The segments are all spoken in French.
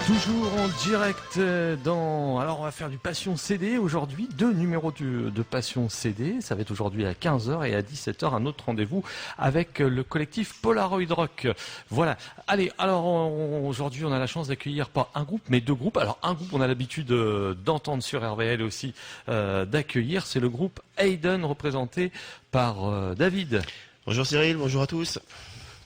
Toujours en direct dans... Alors on va faire du Passion CD aujourd'hui, 2 numéros de Passion CD. Ça va être aujourd'hui à 15h et à 17h un autre rendez-vous avec le collectif Polaroid Rock. Voilà. Allez, alors aujourd'hui on a la chance d'accueillir pas un groupe mais 2 groupes. Alors un groupe on a l'habitude d'entendre sur RVL aussi d'accueillir. C'est le groupe Hayden représenté par David. Bonjour Cyril, bonjour à tous.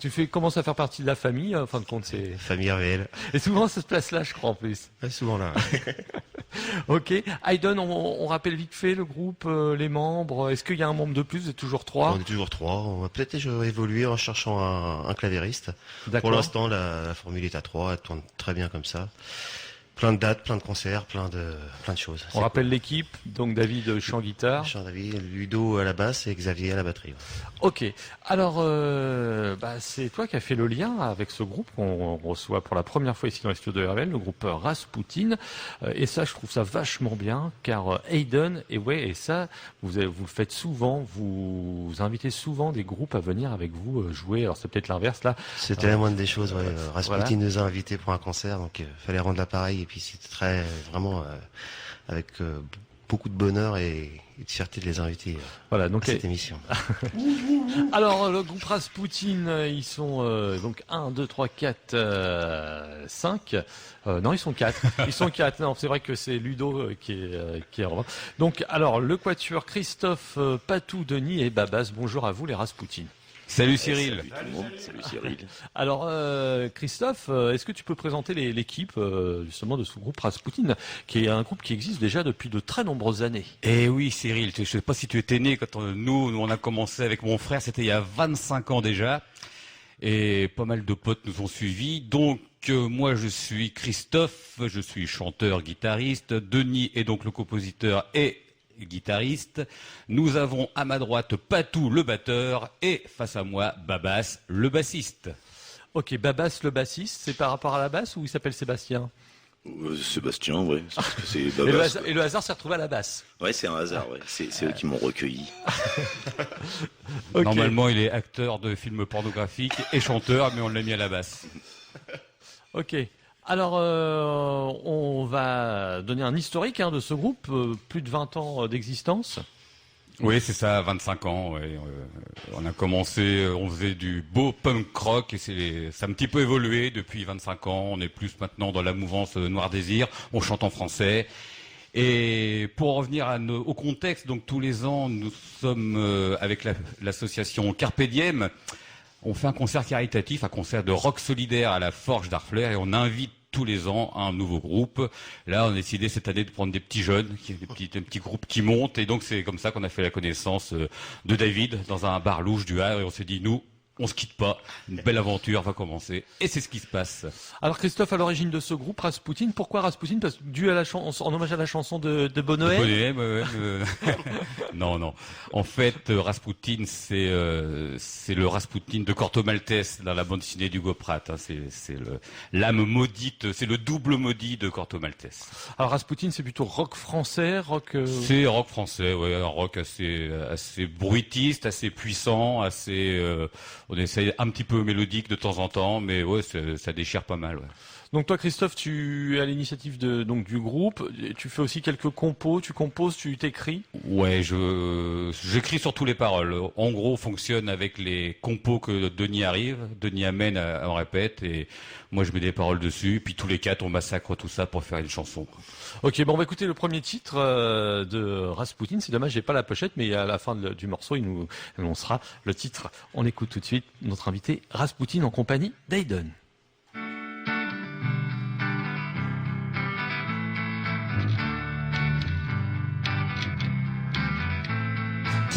Tu commences à faire partie de la famille, en fin de compte, c'est... Famille RVL. Et souvent, ça se place là, je crois, en plus. Ouais, souvent là. Ok. Hayden, on rappelle vite fait le groupe, les membres. Est-ce qu'il y a un membre de plus? Vous êtes toujours 3? On est toujours 3. On va peut-être évoluer en cherchant un clavieriste. D'accord. Pour l'instant, la formule est à 3. Elle tourne très bien comme ça. Plein de dates, plein de concerts, plein de choses. On rappelle l'équipe, donc David chant guitare. Chant David, Ludo à la basse et Xavier à la batterie. Ok. Alors, c'est toi qui as fait le lien avec ce groupe qu'on reçoit pour la première fois ici dans les studios de RVL, le groupe Rasputin. Et ça, je trouve ça vachement bien, car Hayden, et ça, vous le faites souvent, vous invitez souvent des groupes à venir avec vous jouer. Alors c'est peut-être l'inverse là. C'était la moindre des choses. Ouais. Rasputin voilà. nous a invités pour un concert, donc fallait rendre l'appareil. Et puis c'était vraiment avec beaucoup de bonheur et de fierté de les inviter voilà, donc à cette émission. Alors le groupe Rasputin, ils sont donc 1, 2, 3, 4, 5. Non, ils sont 4. Ils sont 4. Non, c'est vrai que c'est Ludo qui est en... Donc alors le quatuor Christophe, Patou, Denis et Babas. Bonjour à vous les Rasputin. Salut Cyril. Salut tout le monde. Salut Cyril. Alors Christophe, est-ce que tu peux présenter l'équipe justement de ce groupe Rasputin, qui est un groupe qui existe déjà depuis de très nombreuses années? Eh oui Cyril, je sais pas si tu étais né quand nous on a commencé avec mon frère, c'était il y a 25 ans déjà, et pas mal de potes nous ont suivis. Donc moi je suis Christophe, je suis chanteur, guitariste. Denis est donc le compositeur et guitariste. Nous avons à ma droite Patou le batteur et face à moi Babas le bassiste. Ok, Babas le bassiste, c'est par rapport à la basse ou il s'appelle Sébastien? Sébastien, ouais. C'est parce que c'est Babas, et le hasard s'est retrouvé à la basse. Ouais, c'est un hasard, ouais. C'est eux qui m'ont recueilli. Okay. Normalement, il est acteur de films pornographiques et chanteur, mais on l'a mis à la basse. Ok. Alors, on va donner un historique de ce groupe, plus de 20 ans d'existence. Oui, c'est ça, 25 ans. Ouais. On a commencé, on faisait du beau punk rock et ça a un petit peu évolué depuis 25 ans. On est plus maintenant dans la mouvance Noir Désir. On chante en français. Et pour revenir au contexte, donc tous les ans, nous sommes avec l'association Carpe Diem. On fait un concert caritatif, un concert de rock solidaire à la Forge d'Harfleur et on invite tous les ans un nouveau groupe. Là, on a décidé cette année de prendre des petits jeunes, un petit groupe qui monte. Et donc, c'est comme ça qu'on a fait la connaissance de David dans un bar louche du Havre. Et on s'est dit, nous, on se quitte pas. Une belle aventure va commencer. Et c'est ce qui se passe. Alors, Christophe, à l'origine de ce groupe, Rasputin, pourquoi Rasputin? Parce que dû à en hommage à la chanson de Bonoë. Non. En fait, Rasputin, c'est le Rasputin de Corto Maltese dans la bande dessinée d'Hugo Pratt. C'est l'âme maudite, c'est le double maudit de Corto Maltese. Alors, Rasputin, c'est plutôt rock français, rock... C'est rock français, ouais, un rock assez bruitiste, assez puissant, on essaye un petit peu mélodique de temps en temps, mais ouais, ça déchire pas mal, ouais. Donc toi, Christophe, tu es à l'initiative du groupe. Tu fais aussi quelques compos. Tu composes, tu t'écris. Ouais, j'écris surtout les paroles. En gros, on fonctionne avec les compos que Denis amène, on répète, et moi je mets des paroles dessus. Puis tous les 4, on massacre tout ça pour faire une chanson. Ok, bon, on va écouter le premier titre de Rasputin. C'est dommage, j'ai pas la pochette, mais à la fin du morceau, il nous annoncera le titre. On écoute tout de suite notre invité Rasputin en compagnie d'Hayden.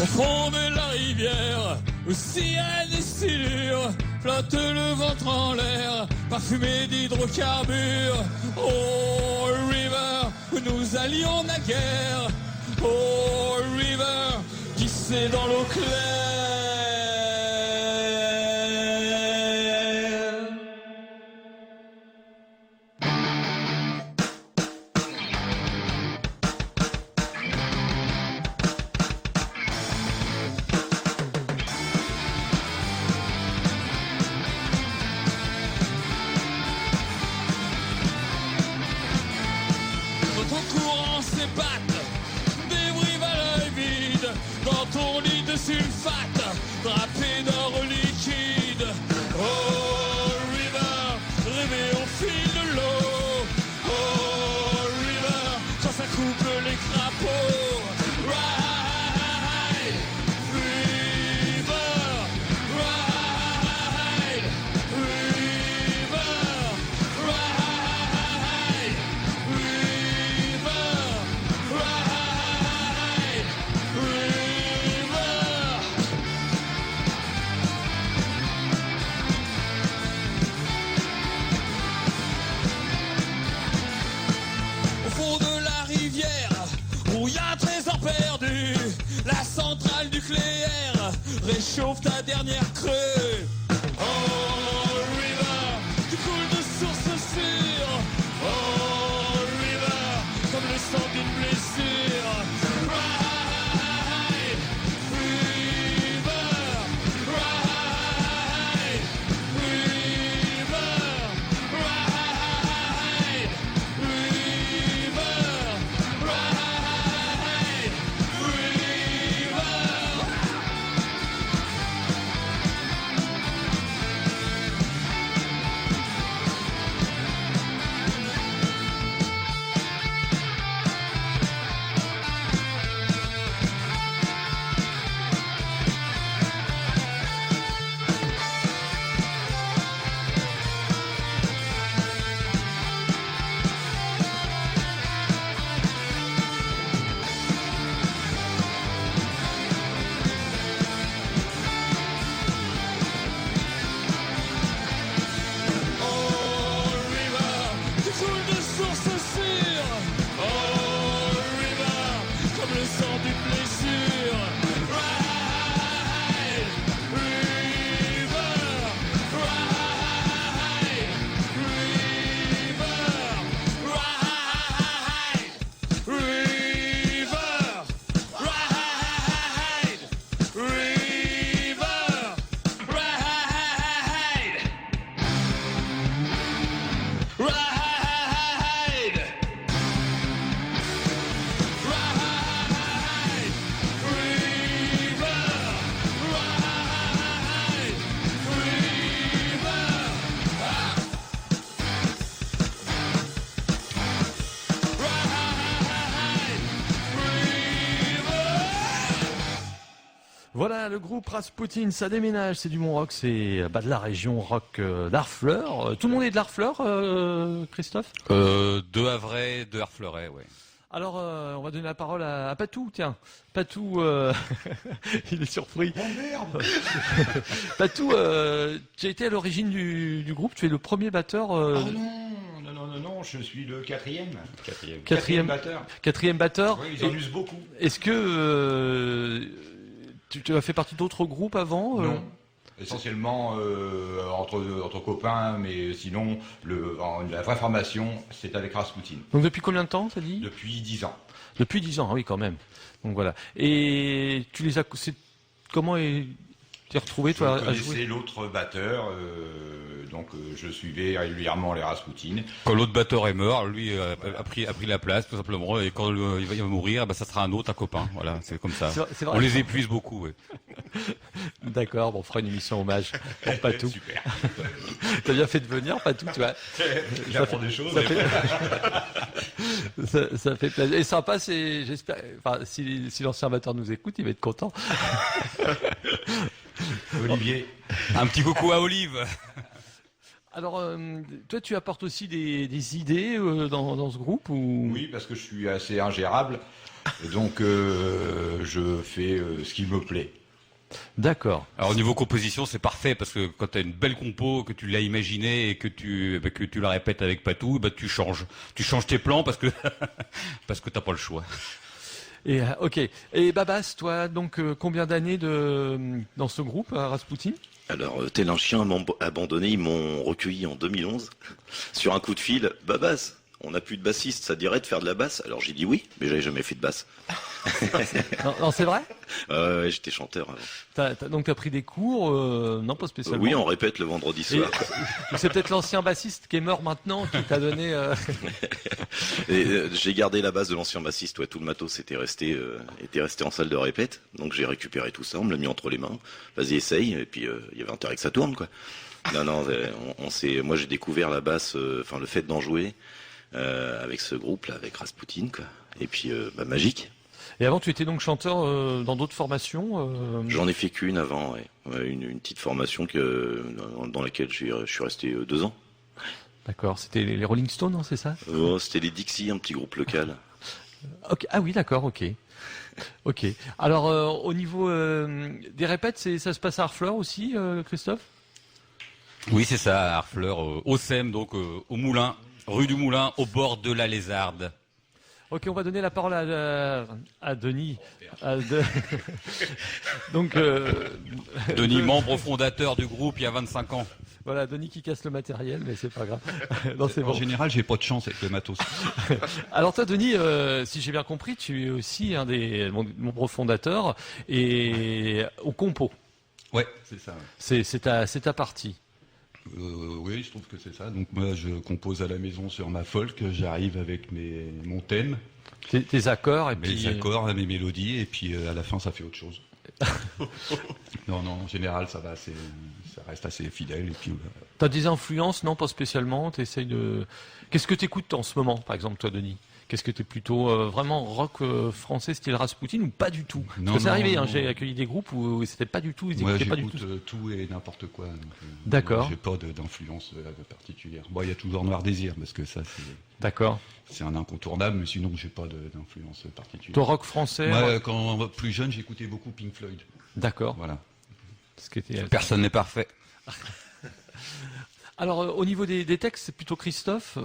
Au fond de la rivière, où ciel et silure, flotte le ventre en l'air, parfumé d'hydrocarbures. Oh river, où nous allions naguère. Oh river, glissé dans l'eau claire. fourni de sulfate, drapé d'or liquide. Oh River, rêver au fil de l'eau. Oh River, quand ça coupe les crapauds. Ride, River, ride, River, ride, River, ride, River. Au fond de la rivière, où y a un trésor perdu, la centrale nucléaire réchauffe ta dernière crue. Oh River, tu coules de source sûre. Oh River, comme le sang d'une blessure. Ride, River, ride, River, ride, River, ride, River. Oh River, tu coules de source sûre. Oh River, comme le sang d'une blessure. Ride, River, ride, River, ride, River, ride, River, ride. Ride, ride, River, ride, River, Voilà, le groupe Rasputin, ça déménage, c'est du Mont Rock, c'est de la région rock d'Harfleur. Tout le monde est de l'Harfleur, Christophe? De Havrais, de Harfleuret, ouais. Alors, on va donner la parole à Patou, tiens. Patou, il est surpris. Oh merde. Patou, tu as été à l'origine du groupe, tu es le premier batteur. Oh non, je suis le quatrième. Quatrième batteur. Quatrième batteur. Oui, ils en usent beaucoup. Est-ce que tu as fait partie d'autres groupes avant Non. Essentiellement entre copains, mais sinon, la vraie formation, c'est avec Rasputin. Donc depuis combien de temps, t'as dit? Depuis 10 ans. Depuis 10 ans, ah oui, quand même. Donc voilà. Et tu les as... Comment t'es retrouvé, toi, Je à connaissais jouer? l'autre batteur, donc je suivais régulièrement les Rasputin. Quand l'autre batteur est mort, lui a pris la place tout simplement, et quand il va mourir, bah, ça sera un autre, un copain. Voilà, c'est comme ça. C'est vrai. On les épuise beaucoup. Ouais. D'accord, bon, on fera une émission hommage pour Patou. Super. T'as bien fait de venir, Patou, tu vois. J'apprends des choses. Ça fait plaisir. Et sympa, j'espère, enfin, si l'ancien batteur nous écoute, il va être content. Olivier. Un petit coucou à Olive. Alors, toi, tu apportes aussi des idées dans ce groupe ou... Oui, parce que je suis assez ingérable, et donc je fais ce qui me plaît. D'accord. Alors au niveau composition, c'est parfait parce que quand tu as une belle compo, que tu l'as imaginée et que tu la répètes avec Patou, bah tu changes tes plans parce que t'as pas le choix. Et ok. Et Babas, toi, donc combien d'années dans ce groupe à Rasputin? Alors, tel un chien abandonné, ils m'ont recueilli en 2011 sur un coup de fil. Babas, on n'a plus de bassiste, ça dirait de faire de la basse. Alors j'ai dit oui, mais j'avais jamais fait de basse. Non, c'est vrai? Ouais, j'étais chanteur avant. Donc t'as pris des cours, non pas spécialement. Oui, on répète le vendredi soir. Et c'est peut-être l'ancien bassiste qui est mort maintenant qui t'a donné. J'ai gardé la basse de l'ancien bassiste, ouais, tout le matos était resté en salle de répète. Donc j'ai récupéré tout ça, on me l'a mis entre les mains. Vas-y, essaye. Et puis il y avait intérêt que ça tourne, quoi. Non, moi j'ai découvert la basse, le fait d'en jouer avec ce groupe là, avec Rasputin, quoi. Et puis magique. Et avant, tu étais donc chanteur dans d'autres formations J'en ai fait qu'une avant, ouais. Ouais, une petite formation dans laquelle je suis resté 2 ans. D'accord, c'était les Rolling Stones, hein, c'est ça? Oh, c'était les Dixie, un petit groupe local. Okay. Ah oui, d'accord, ok. Ok. Alors, au niveau des répètes, ça se passe à Harfleur aussi, Christophe? Oui, c'est ça, à Harfleur, au SEM, donc au Moulin, rue du Moulin, au bord de la Lézarde. Ok, on va donner la parole à Denis. Donc, Denis, membre fondateur du groupe il y a 25 ans. Voilà, Denis qui casse le matériel, mais c'est pas grave. Non, c'est bon. En général, j'ai pas de chance avec le matos. Alors toi, Denis, si j'ai bien compris, tu es aussi un des membres fondateurs et au compo. Ouais, c'est ça. Ouais. C'est ta partie. Oui, je trouve que c'est ça. Donc moi, je compose à la maison sur ma folk. J'arrive avec mon thème, Tes accords et mes puis accords, mes mélodies, et puis à la fin, ça fait autre chose. Non, en général, ça va, ça reste assez fidèle. Et puis t'as des influences, non, pas spécialement. T'essayes de. Qu'est-ce que t'écoutes en ce moment, par exemple, toi, Denis? Qu'est-ce que t'es plutôt vraiment rock français style Rasputin ou pas du tout? Parce que c'est arrivé, hein, j'ai accueilli des groupes où c'était pas du tout. Ils moi, écoutaient pas du tout. j'écoute tout et n'importe quoi. D'accord. J'ai pas d'influence particulière. Bon, il y a toujours Noir Désir parce que ça, D'accord. c'est un incontournable, mais sinon, j'ai pas d'influence particulière. Toi, rock français. Moi, quand plus jeune, j'écoutais beaucoup Pink Floyd. D'accord. Voilà. Ce qui était. Personne n'est parfait. Alors, au niveau des textes, c'est plutôt Christophe.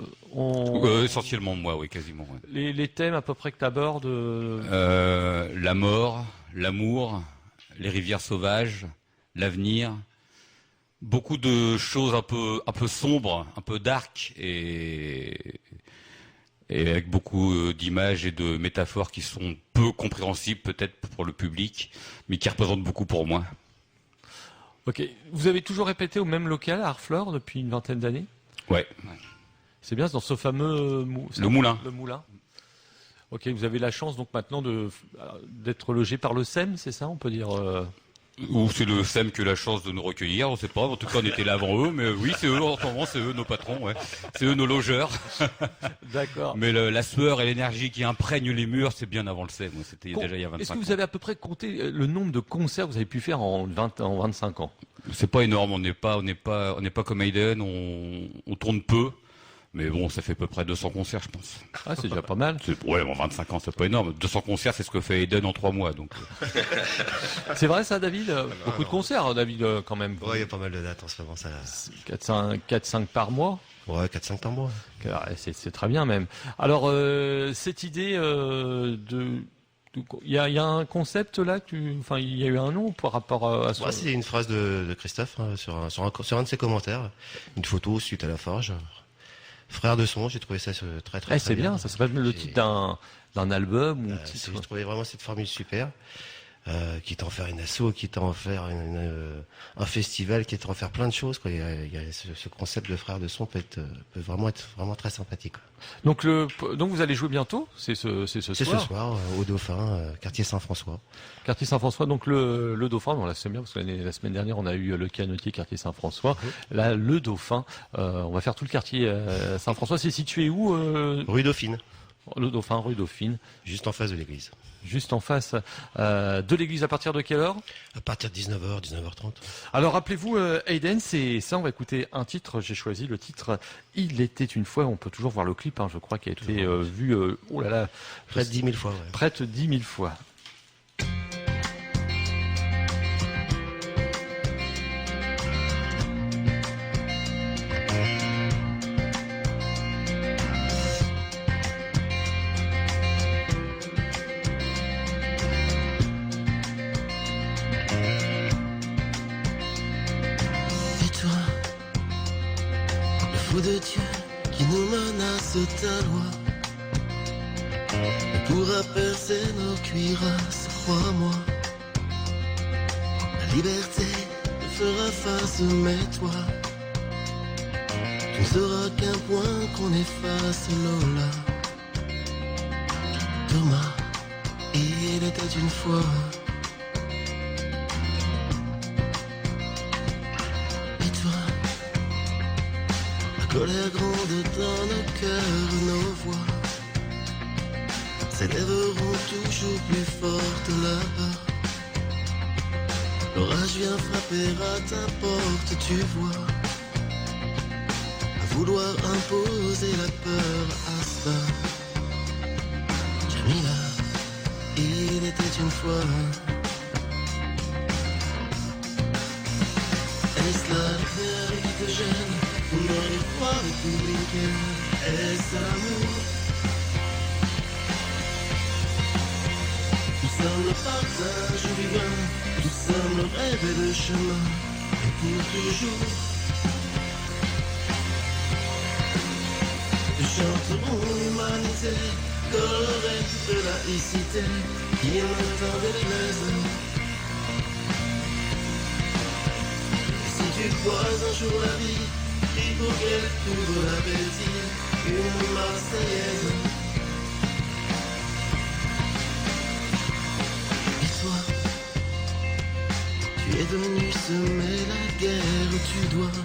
Essentiellement moi, oui, quasiment. Ouais. Les thèmes à peu près que tu abordes La mort, l'amour, les rivières sauvages, l'avenir, beaucoup de choses un peu sombres, un peu dark et avec beaucoup d'images et de métaphores qui sont peu compréhensibles peut-être pour le public, mais qui représentent beaucoup pour moi. Ok. Vous avez toujours répété au même local à Harfleur depuis une vingtaine d'années? Ouais. C'est bien, c'est dans ce fameux Le Moulin. Le Moulin. Ok, vous avez la chance donc maintenant d'être logé par le SEM, c'est ça, on peut dire Ou c'est le SEM qui a la chance de nous recueillir, on sait pas. En tout cas, on était là avant eux, mais oui, c'est eux en ce moment, c'est eux nos patrons, ouais. C'est eux nos logeurs. D'accord. Mais la sueur et l'énergie qui imprègnent les murs, c'est bien avant le SEM. C'était déjà il y a 25 ans. Est-ce que vous avez à peu près compté le nombre de concerts que vous avez pu faire en 25 ans? C'est pas énorme, on n'est pas comme Hayden, on tourne peu. Mais bon, ça fait à peu près 200 concerts, je pense. Ah, c'est déjà pas mal. Ouais, bon, 25 ans, c'est pas énorme. 200 concerts, c'est ce que fait Hayden en 3 mois, donc. C'est vrai ça, David? Beaucoup de concerts, David, quand même. Ouais, il y a pas mal de dates en ce moment. Ça... 4-5 par mois? Ouais, 4-5 par mois. C'est très bien même. Alors, cette idée il y a un concept là, il y a eu un nom par rapport à ça. Ouais, c'est une phrase de Christophe hein, sur un de ses commentaires. Une photo suite à la forge. Frère de son, j'ai trouvé ça très très c'est bien, ça s'appelle le titre d'un album ou j'ai trouvé vraiment cette formule super. Quitte à en faire une asso, quitte à en faire un festival, quitte à en faire plein de choses. Quoi. Il y a ce concept de frère de son peut vraiment être vraiment très sympathique. Quoi. Donc vous allez jouer bientôt, c'est ce soir. C'est ce soir au Dauphin, quartier Saint-François. Quartier Saint-François, donc le Dauphin, bon là c'est bien parce que la semaine dernière on a eu le Canotier quartier Saint-François. Là le Dauphin, on va faire tout le quartier Saint-François. C'est situé où Rue Dauphine. Le Dauphin, rue Dauphine. Juste en face de l'église. Juste en face de l'église, à partir de quelle heure? À partir de 19h, 19h30. Alors rappelez-vous, Hayden, c'est ça, on va écouter un titre, j'ai choisi le titre « Il était une fois », on peut toujours voir le clip, hein, je crois, qui a été vu, oh là là. Près de 10 000 fois, ouais. Près de 10 000 fois. De Dieu qui nous mena fasse ta loi. On pourra percer nos cuirasses, crois-moi. La liberté te fera face, mais toi, tu ne seras qu'un point qu'on efface, Lola. Thomas, il était une fois. Et toi, la colère gronde dans nos cœurs, nos voix s'élèveront toujours plus fortes là-bas. L'orage vient frapper à ta porte, tu vois. À vouloir imposer la peur à ça. Jamila, il était une fois. Est-ce la lumière qui te gêne ou non les froids républicains? Est-ce l'amour? Nous sommes le partage vivant, nous sommes le rêve et le chemin, et pour toujours. Nous chanterons l'humanité, colorée de laïcité, qui en même temps déplaise. Et si tu croises un jour la vie, prie pour qu'elle t'ouvre l'appétit, une Marseillaise. Tu es venu semer la guerre, tu dois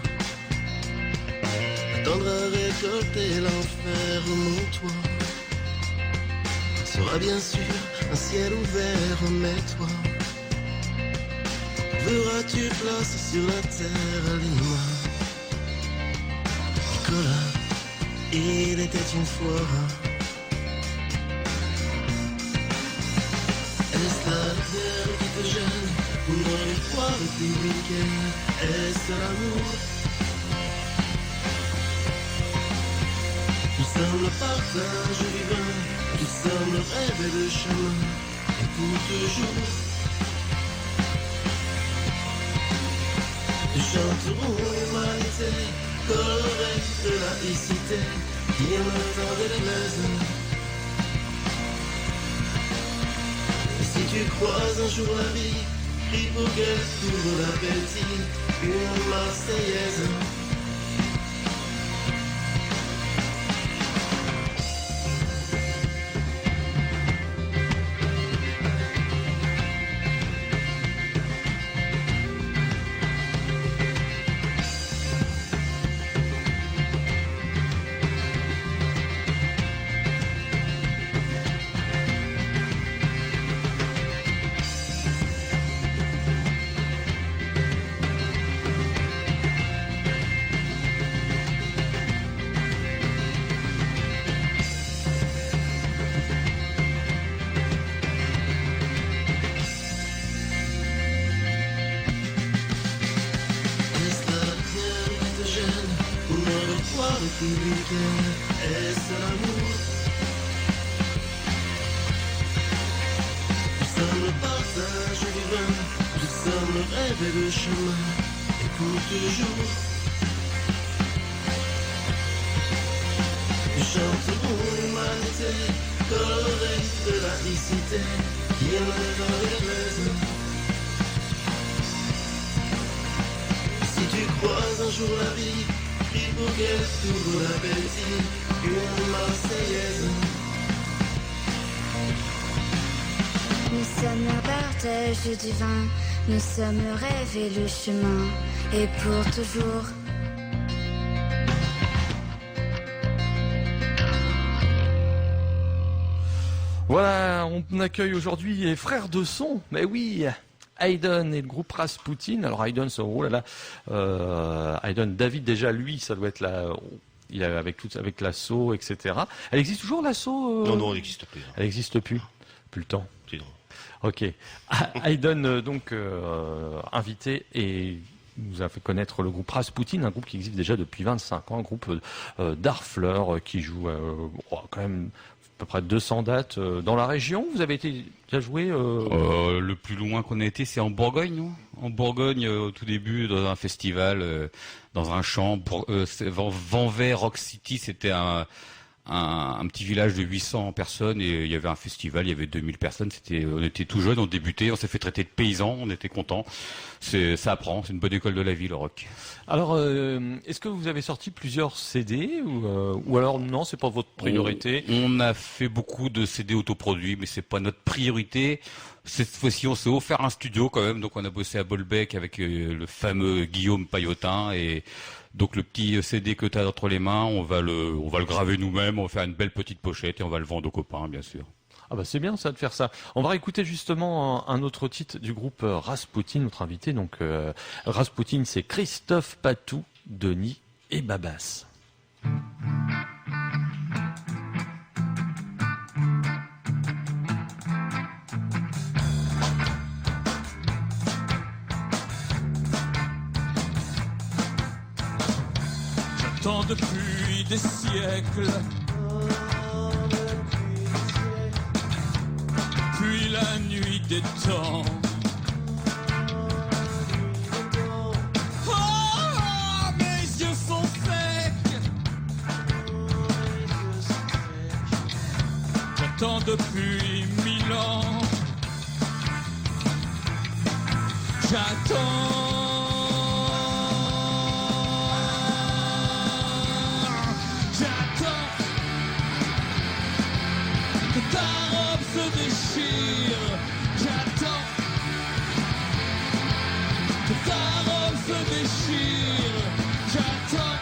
attendre à récolter l'enfer, mon toit sera bien sûr un ciel ouvert, mais toi, verras-tu place sur la terre à Lima? Nicolas, il était une fois. Est-ce la lumière qui te gêne? Ou dans les froids républicains, est-ce l'amour? Nous sommes le partage vivant, nous sommes le rêve et le chemin, et pour toujours. Nous chanterons l'humanité, colorée de laïcité, qui en même temps déplaise. Et si tu croises un jour la vie, prie pour qu'elle t'ouvre l'appétit, une Marseillaise. Est-ce l'amour? Nous sommes le partage vivant, nous sommes le rêve et le chemin, et pour toujours. Nous chanterons l'humanité, colorée de laïcité, qui en même temps déplaise. Si tu croises un jour la vie, prie pour qu'elle t'ouvre l'appétit, une Marseillaise. Nous sommes le partage divin, nous sommes le rêve et le chemin, et pour toujours. Voilà, on accueille aujourd'hui les frères de son, mais oui, Hayden et le groupe Rasputin. Alors Hayden, oh là là, Hayden, David déjà lui, ça doit être là, il est avec l'assaut, etc. Elle existe toujours l'assaut Non, elle n'existe plus. Elle n'existe plus, plus le temps. C'est non. Ok, Hayden donc invité et nous a fait connaître le groupe Rasputin, un groupe qui existe déjà depuis 25 ans, un groupe d'Harfleur qui joue quand même à peu près 200 dates dans la région. Vous avez été déjà joué Le plus loin qu'on a été, c'est en Bourgogne, non? En Bourgogne, au tout début, dans un festival, dans un champ. Vanvay Rock City, c'était un petit village de 800 personnes et il y avait un festival, il y avait 2000 personnes. On était tout jeunes, on débutait, on s'est fait traiter de paysans, on était contents. Ça apprend, c'est une bonne école de la vie, le rock. Alors, est-ce que vous avez sorti plusieurs CD ou alors non, c'est pas votre priorité? On a fait beaucoup de CD autoproduits, mais c'est pas notre priorité. Cette fois-ci, on s'est offert un studio quand même, donc on a bossé à Bolbec avec le fameux Guillaume Paillotin et donc le petit CD que tu as entre les mains, on va le graver nous-mêmes, on va faire une belle petite pochette et on va le vendre aux copains, bien sûr. Ah bah c'est bien ça de faire ça. On va écouter justement un autre titre du groupe Rasputin, notre invité. Donc Rasputin, c'est Christophe Patou, Denis et Babas. J'attends depuis des siècles, puis la nuit des temps. Oh, mes yeux sont secs. J'attends depuis 1000 ans. J'attends. Ta robe se déchire, j'attends que ta robe se déchire, j'attends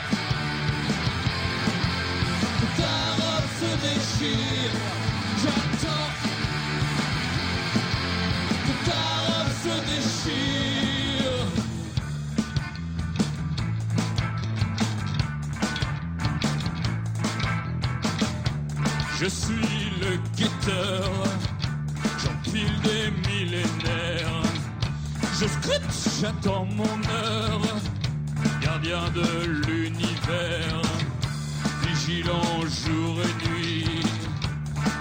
que ta robe se déchire, j'attends que ta robe se déchire. Je suis le guetteur, j'empile des millénaires. Je scrute, j'attends mon heure, gardien de l'univers, vigilant jour et nuit,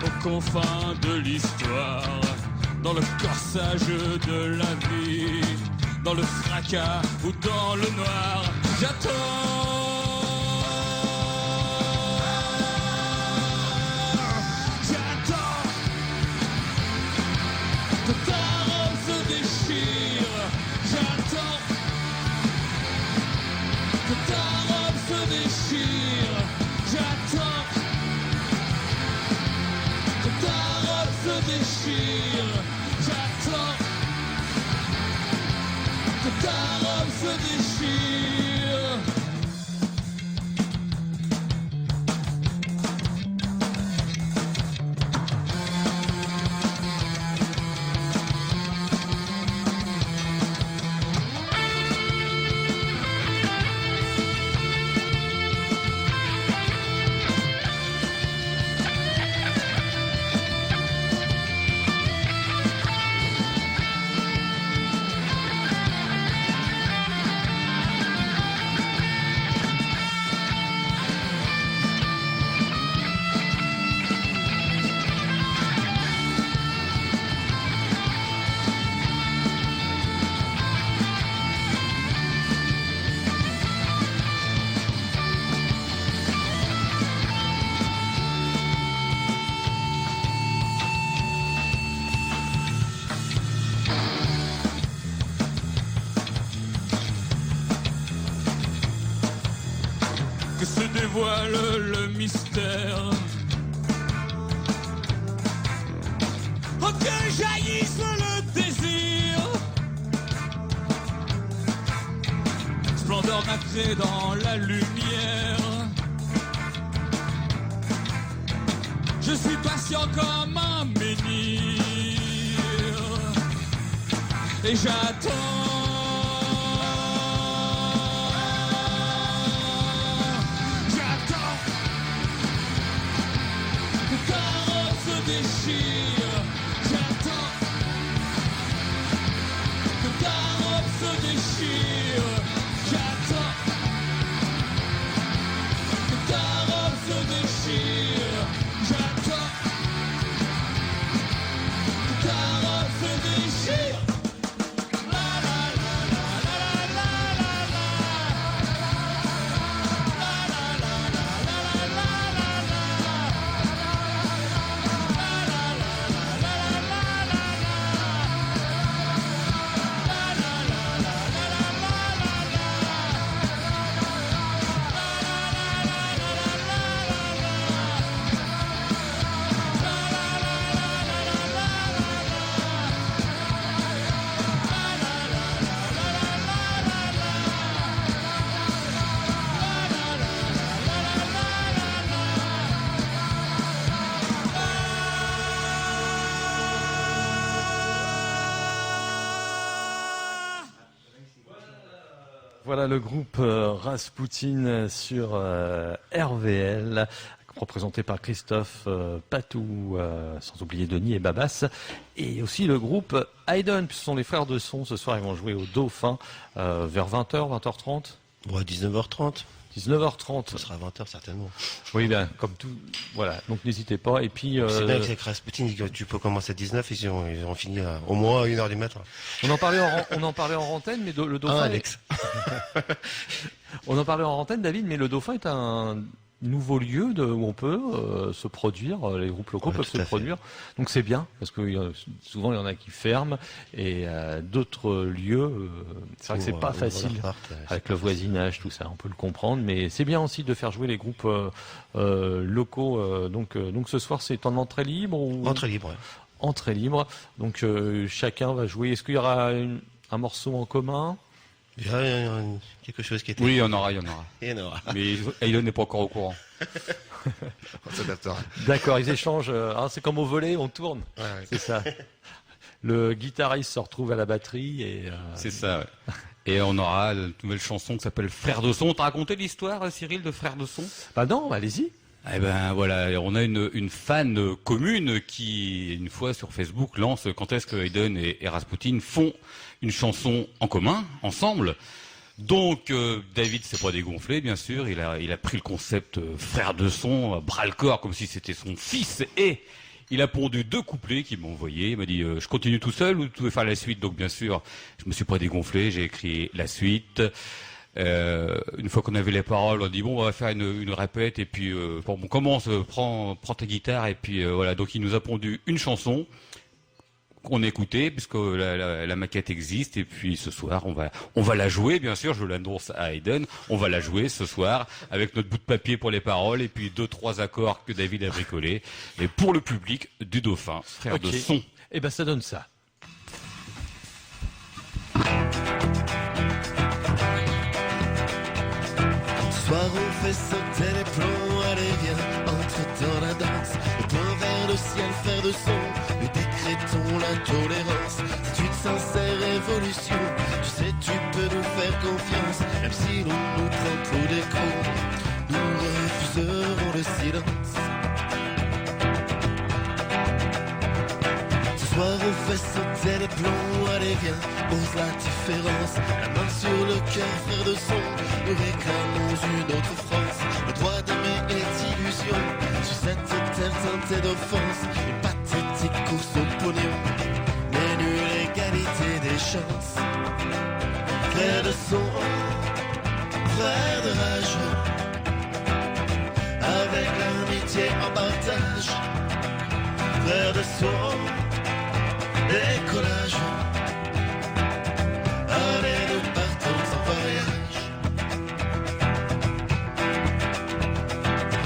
aux confins de l'histoire, dans le corsage de la vie, dans le fracas ou dans le noir. J'attends. Ta robe se déchire, j'attends que ta robe se déchire, j'attends que ta robe se déchire, j'attends que ta robe se déchire. Que se dévoile le mystère, oh, que jaillisse le désir, splendeur nacrée dans la lumière. Je suis patient comme un menhir et j'attends. Déchire, j'attends que ta robe se déchire, j'attends que ta robe se déchire, j'attends que ta robe se déchire. La la Voilà le groupe Rasputin sur RVL, représenté par Christophe Patou, sans oublier Denis et Babas, et aussi le groupe Hayden, ce sont les frères de son. Ce soir, ils vont jouer au Dauphin vers 20h, 20h30. Ouais, 19h30. 19h30. Ce sera 20h certainement. Oui, bien, comme tout. Voilà, donc n'hésitez pas. Et puis. C'est bien qu'avec Rasputin, tu peux commencer à 19, ils ont fini au moins à 1h du matin. On en parlait en antenne, mais le Dauphin. Alex. On en parlait en antenne, David, mais le Dauphin est un nouveau lieu où on peut se produire, les groupes locaux peuvent se produire. Donc c'est bien, parce que souvent il y en a qui ferment, et d'autres lieux, c'est vrai que c'est pas facile avec le voisinage, tout ça, on peut le comprendre, mais c'est bien aussi de faire jouer les groupes locaux. Donc ce soir c'est en entrée libre ou... Entrée libre, ouais. Entrée libre, donc chacun va jouer. Est-ce qu'il y aura un morceau en commun? Il y a quelque chose qui était... Oui, il y en aura. Il y en aura. Mais Hayden n'est pas encore au courant. On s'adaptera. D'accord, ils échangent. C'est comme au volley, on tourne. Ouais. C'est ça. Le guitariste se retrouve à la batterie et... C'est ça, ouais. Et on aura une nouvelle chanson qui s'appelle Frères de son. T'as raconté l'histoire, Cyril, de Frères de son? Bah non, allez-y. Eh ben voilà, on a une fan commune qui, une fois sur Facebook, lance quand est-ce que Hayden et Rasputin font une chanson en commun, ensemble. Donc David s'est pas dégonflé, bien sûr, il a pris le concept frère de son, bras le corps, comme si c'était son fils, et il a pondu 2 couplets qu'il m'a envoyés. Il m'a dit je continue tout seul ou tu veux faire la suite? Donc bien sûr, je me suis pas dégonflé, j'ai écrit la suite. Une fois qu'on avait les paroles, on a dit bon, on va faire une répète, et puis on commence, prends ta guitare, et puis voilà. Donc il nous a pondu une chanson qu'on écoutait, puisque la maquette existe, et puis ce soir on va la jouer, bien sûr, je l'annonce à Hayden, on va la jouer ce soir avec notre bout de papier pour les paroles, et puis 2-3 accords que David a bricolés, et pour le public du Dauphin, frère de son. Et ben ça donne ça. Soir on fait sauter les plombs, allez viens, entre dans la danse. Le point vers le ciel, faire de son, nous décrétons l'intolérance. C'est une sincère révolution, tu sais tu peux nous faire confiance. Même si l'on nous prend pour des cons, nous refuserons le silence. Ce soir on fait sauter les plombs, allez viens, ose la différence. La main sur le cœur, frère de son, nous réclamons une autre France. Le droit d'aimer est illusion, sur cette terre teintée d'offense. Une pathétique course au pognon, mais nulle égalité des chances. Frère de son, frère de rage, avec l'amitié en partage. Frère de son, décollage. Allez, nous partons en voyage.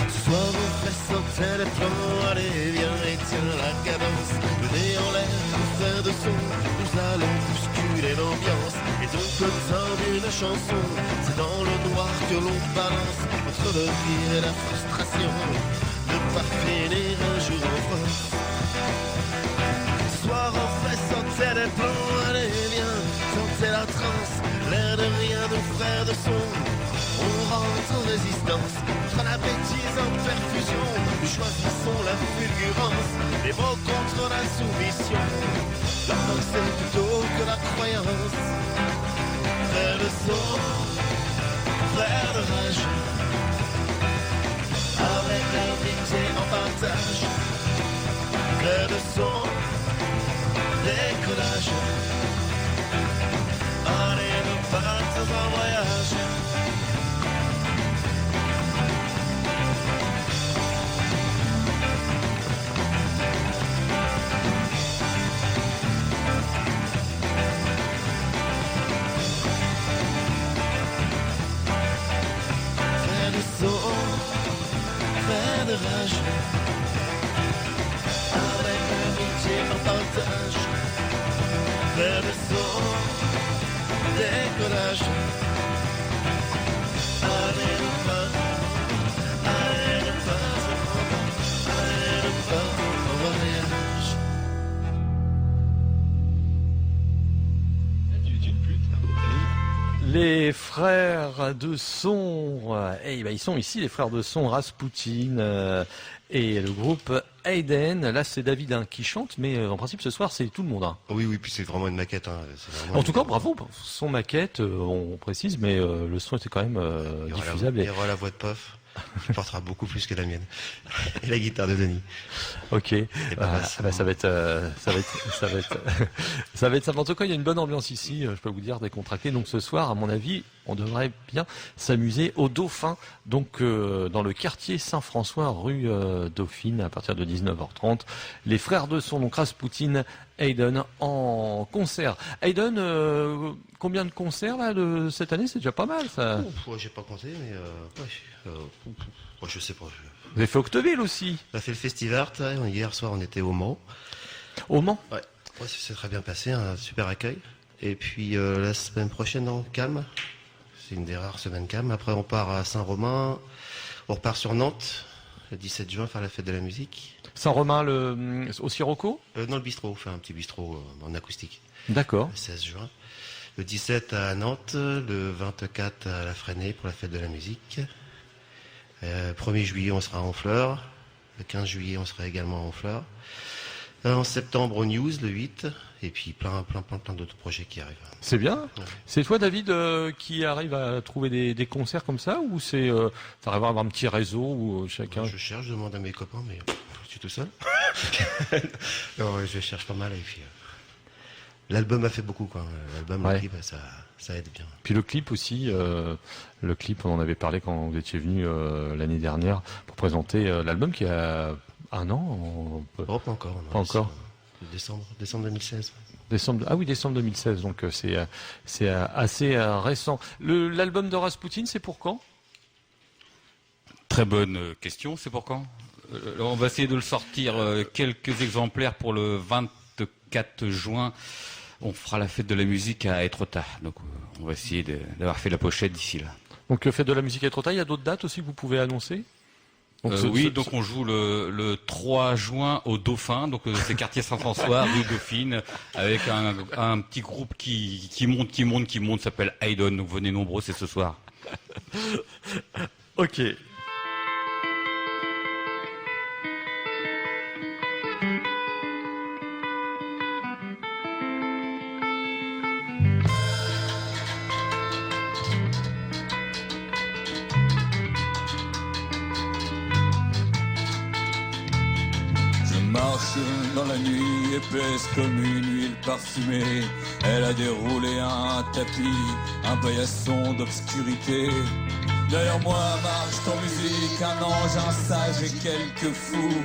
Ce soir on fait sauter les plans. Allez, viens et tiens la cadence. Le nez en l'air, nos frères de son, nous allons bousculer l'ambiance. Et donc le temps d'une chanson, c'est dans le noir que l'on balance. Entre le rire et la frustration, ne pas finir un jour en France. Ce soir on fait sauter les plombs, allez viens, tenter la transe, l'air de rien, nos frères de son, on rentre en résistance, contre la bêtise en perfusion, nous choisissons la fulgurance, les mots contre la soumission, la pensée plutôt que la croyance, frères de son, frères de rage, avec l'amitié en partage, frères de son, décollage. Allez, nous partons en voyage. Frère de son, frère de rage, avec l'amitié en partage. Frère de son, décollage. Allez, nous partons, allez, nous partons, allez, nous partons en voyage. Les frères de son. Ils sont ici, les frères de son, Rasputin et le groupe Hayden. Là, c'est David qui chante, mais en principe, ce soir, c'est tout le monde. Oui, puis c'est vraiment une maquette. En tout cas, bravo pour son maquette, on précise, mais le son était quand même diffusable. Il y aura la voix de Pof, qui portera beaucoup plus que la mienne. Et la guitare de Denis. Ok. Ça va être ça. En tout cas, il y a une bonne ambiance ici, je peux vous dire, décontractée. Donc ce soir, à mon avis, on devrait bien s'amuser au Dauphin, donc dans le quartier Saint-François, rue Dauphine, à partir de 19h30. Les frères de son, donc Rasputin, Hayden en concert. Hayden, combien de concerts là de cette année? C'est déjà pas mal ça. J'ai pas compté, mais je sais pas. Vous avez fait Octeville aussi. On a fait le Festival. Hier soir, on était au Mans. Au Mans? Ouais, ça s'est très bien passé, un super accueil. Et puis la semaine prochaine en Cam. C'est une des rares semaines Cam. Après, on part à Saint-Romain. On repart sur Nantes le 17 juin faire la fête de la musique. Saint-Romain au Sirocco? Dans le bistrot, on fait un petit bistrot en acoustique. D'accord. Le 16 juin. Le 17 à Nantes, le 24 à La Fresnay pour la fête de la musique. 1er juillet, on sera à Honfleur. Le 15 juillet, on sera également à Honfleur. En septembre, au News, le 8. Et puis plein d'autres projets qui arrivent. C'est bien. Ouais. C'est toi, David, qui arrive à trouver des concerts comme ça, ou c'est t'arrives à avoir un petit réseau où chacun... Je cherche, je demande à mes copains, mais je suis tout seul. Non, je cherche pas mal. Et puis, l'album a fait beaucoup, quoi. L'album, Ouais. le clip, ça aide bien. Puis le clip aussi, le clip, on en avait parlé quand vous étiez venu l'année dernière pour présenter l'album qui a un an. Oh, pas encore. Non, Pas encore. Décembre 2016. Décembre 2016, donc c'est assez récent. L'album de Rasputin, c'est pour quand? Très bonne question, c'est pour quand? On va essayer de le sortir quelques exemplaires pour le 24 juin. On fera la fête de la musique à Étretat. Donc on va essayer d'avoir fait la pochette d'ici là. Donc fête de la musique à Étretat, il y a d'autres dates aussi que vous pouvez annoncer? Donc on joue le 3 juin au Dauphin, donc c'est quartier Saint-François, rue Dauphine, avec un petit groupe qui monte, s'appelle Hayden. Donc venez nombreux, c'est ce soir. Ok. Marche dans la nuit épaisse comme une huile parfumée. Elle a déroulé un tapis, un paillasson d'obscurité. Derrière moi marche en musique un ange, un sage et quelques fous.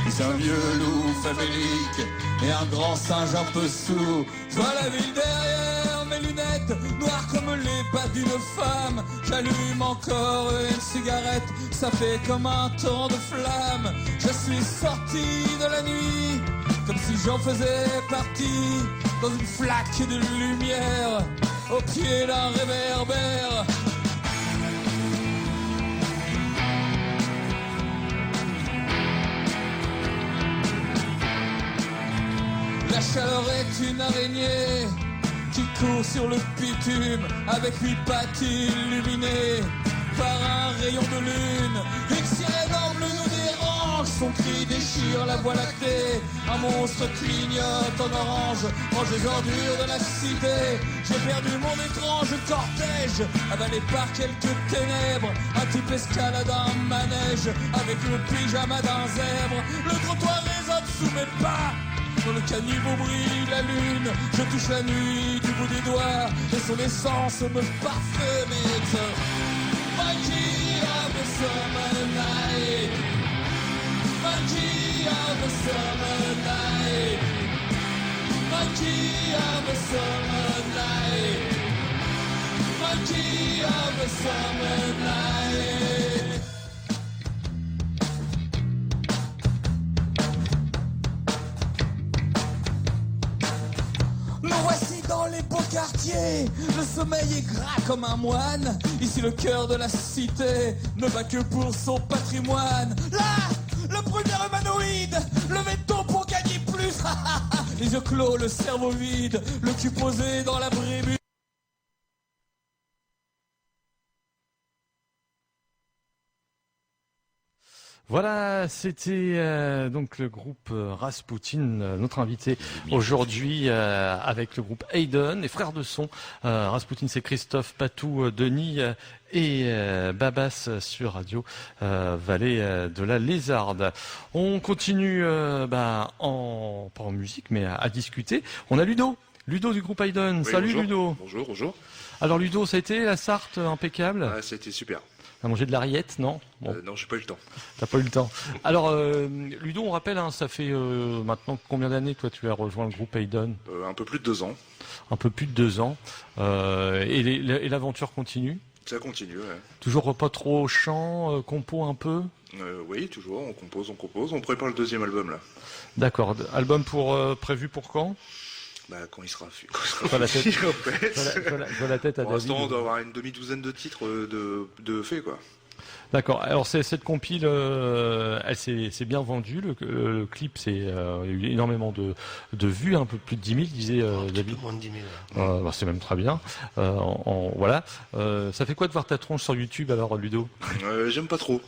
Puis un vieux loup famélique et un grand singe un peu sourd. Je vois la ville derrière mes lunettes, noires comme les pas d'une femme. J'allume encore une cigarette, ça fait comme un torrent de flammes. Je suis sorti de la nuit, comme si j'en faisais partie, dans une flaque de lumière, au pied d'un réverbère. La chaleur est une araignée qui court sur le bitume avec 8 pattes illuminées par un rayon de lune. Une sirène en bleu nous dérange, son cri déchire la voie lactée. Un monstre clignote en orange, mange les ordures de la cité. J'ai perdu mon étrange cortège, avalé par quelques ténèbres. Un type escalade un manège avec le pyjama d'un zèbre. Le trottoir résonne sous mes pas. Dans le caniveau brille la lune, je touche la nuit du bout des doigts et son essence me parfume. It's a monkey of the summer night, monkey of the summer night, monkey of the summer night, monkey of the summer night. Nous voici dans les beaux quartiers, le sommeil est gras comme un moine. Ici le cœur de la cité ne bat que pour son patrimoine. Là, le premier humanoïde, levez le ton pour gagner plus. Les yeux clos, le cerveau vide, le cul posé dans la brémuse. Voilà, c'était donc le groupe Rasputin, notre invité aujourd'hui avec le groupe Hayden et frères de son. Rasputin, c'est Christophe, Patou, Denis et Babas sur Radio Vallée de la Lézarde. On continue pas en musique mais à discuter. On a Ludo du groupe Hayden. Oui, Salut bonjour. Ludo. Bonjour. Alors Ludo, ça a été la Sarthe impeccable. Ah, ça a été super. T'as mangé de la rillette, non? Bon. Non, j'ai pas eu le temps. T'as pas eu le temps. Alors, Ludo, on rappelle, ça fait maintenant combien d'années que toi tu as rejoint le groupe Hayden? Un peu plus de 2 ans. Un peu plus de 2 ans. Et l'aventure continue? Ça continue, ouais. Toujours pas trop chant, compo un peu? Oui, toujours, on compose. On prépare le 2e album, là. D'accord. Album prévu pour quand? Quand il sera Pas la tête. en fait. Pas la tête à Pour David. l'instant, on doit avoir une demi-douzaine de titres de faits, quoi. D'accord. Alors cette compile, elle s'est bien vendue. Le clip, il y a eu énormément de vues, un peu plus de 10 000, disait David. Moins de 10 000. C'est même très bien. Voilà. Ça fait quoi de voir ta tronche sur YouTube alors, Ludo? J'aime pas trop.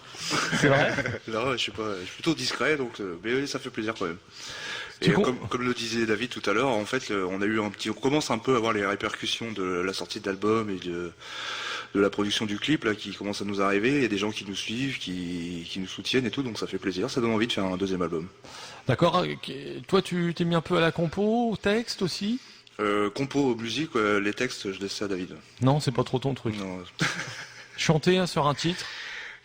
C'est vrai? Là, je suis plutôt discret, donc mais ça fait plaisir quand même. Et comme le disait David tout à l'heure, en fait, on commence un peu à voir les répercussions de la sortie de l'album et de la production du clip là qui commence à nous arriver. Il y a des gens qui nous suivent, qui nous soutiennent et tout, donc ça fait plaisir. Ça donne envie de faire un 2e album. D'accord. Toi, tu t'es mis un peu à la compo, au texte aussi? Compo, musique, les textes, je laisse ça à David. Non, c'est pas trop ton truc. Non. Chanter sur un titre?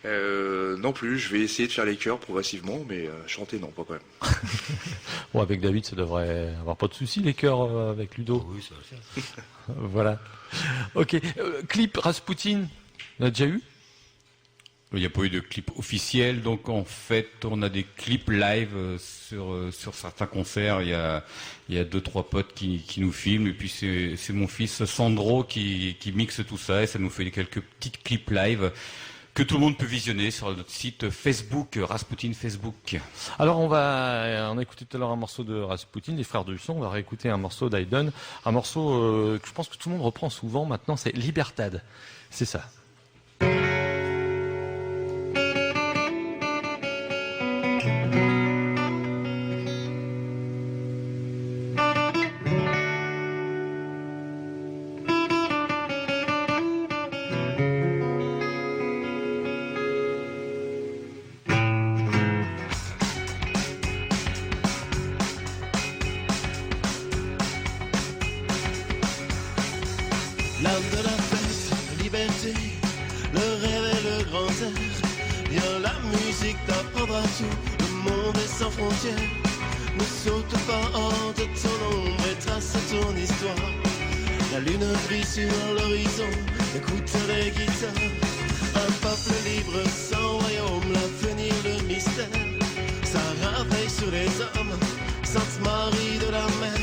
Non plus, je vais essayer de faire les chœurs progressivement, mais chanter non, pas quand même. Bon, avec David, ça devrait avoir pas de soucis, les chœurs avec Ludo. Oui, ça va le faire. Voilà. Ok. Clip Rasputin, on a déjà eu? Il n'y a pas eu de clip officiel, donc en fait, on a des clips live sur certains concerts. Il y a 2-3 potes qui nous filment, et puis c'est mon fils Sandro qui mixe tout ça, et ça nous fait quelques petites clips live que tout le monde peut visionner sur notre site Facebook, Rasputin Facebook. Alors on a écouté tout à l'heure un morceau de Rasputin, les frères du son, on va réécouter un morceau d'Hayden, un morceau que je pense que tout le monde reprend souvent maintenant, c'est Libertad. C'est ça. L'âme de la fête, la liberté, le rêve et le grand air. Viens, la musique t'apprendra tout, le monde est sans frontières. Ne saute pas hors de ton ombre et trace ton histoire. La lune brille sur l'horizon, écoute les guitares. Un peuple libre sans royaume, l'avenir, le mystère. Ça réveille sur les hommes, Sainte Marie de la mer.